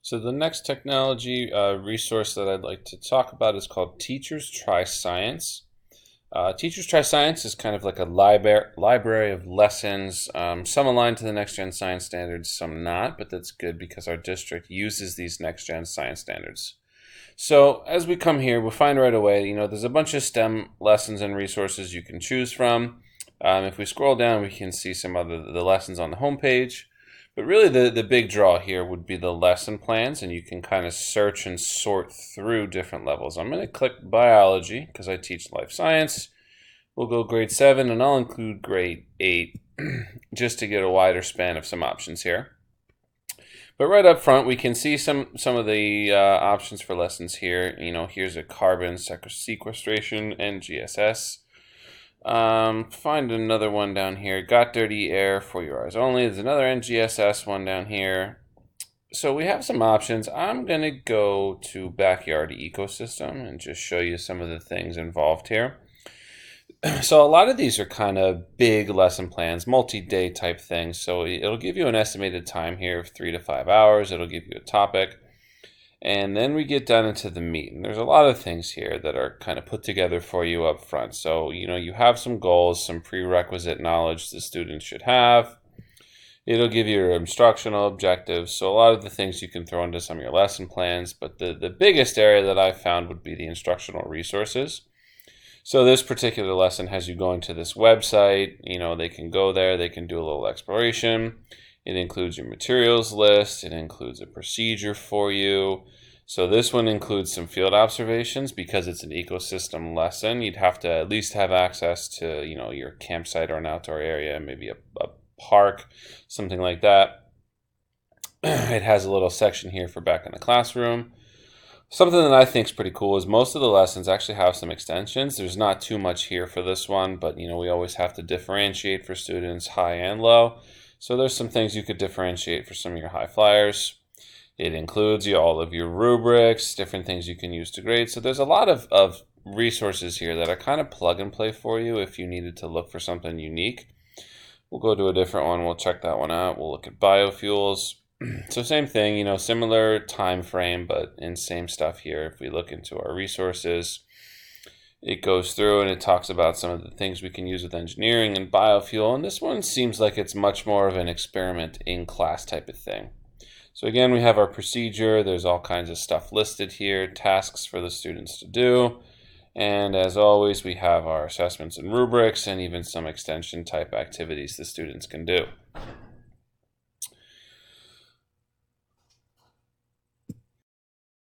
So the next technology resource that I'd like to talk about is called TeachersTryScience. TeachersTryScience is kind of like a library of lessons, some aligned to the next-gen science standards, some not, but that's good because our district uses these next-gen science standards. So as we come here, we'll find right away, there's a bunch of STEM lessons and resources you can choose from. If we scroll down, we can see some of the lessons on the homepage. But really the big draw here would be the lesson plans, and you can kind of search and sort through different levels. I'm going to click biology because I teach life science. We'll go grade 7, and I'll include grade 8 just to get a wider span of some options here. But right up front, we can see some of the options for lessons here. Here's a carbon sequestration and GSS. Find another one down here. Got dirty air for your eyes only. There's another NGSS one down here. So we have some options. I'm going to go to backyard ecosystem and just show you some of the things involved here. So a lot of these are kind of big lesson plans, multi-day type things. So it'll give you an estimated time here of 3 to 5 hours. It'll give you a topic. And then we get down into the meat. And there's a lot of things here that are kind of put together for you up front. So, you have some goals, some prerequisite knowledge the students should have. It'll give you your instructional objectives. So a lot of the things you can throw into some of your lesson plans. But the biggest area that I found would be the instructional resources. So this particular lesson has you going to this website. They can go there. They can do a little exploration. It includes your materials list. It includes a procedure for you. So this one includes some field observations because it's an ecosystem lesson. You'd have to at least have access to, your campsite or an outdoor area, maybe a park, something like that. It has a little section here for back in the classroom. Something that I think is pretty cool is most of the lessons actually have some extensions. There's not too much here for this one, but we always have to differentiate for students high and low. So there's some things you could differentiate for some of your high flyers. It includes all of your rubrics, different things you can use to grade. So there's a lot of resources here that are kind of plug and play for you if you needed to look for something unique. We'll go to a different one. We'll check that one out. We'll look at biofuels. So same thing, similar time frame, but in same stuff here. If we look into our resources, it goes through and it talks about some of the things we can use with engineering and biofuel. And this one seems like it's much more of an experiment in class type of thing. So again, we have our procedure. There's all kinds of stuff listed here, tasks for the students to do. And as always, we have our assessments and rubrics and even some extension type activities the students can do.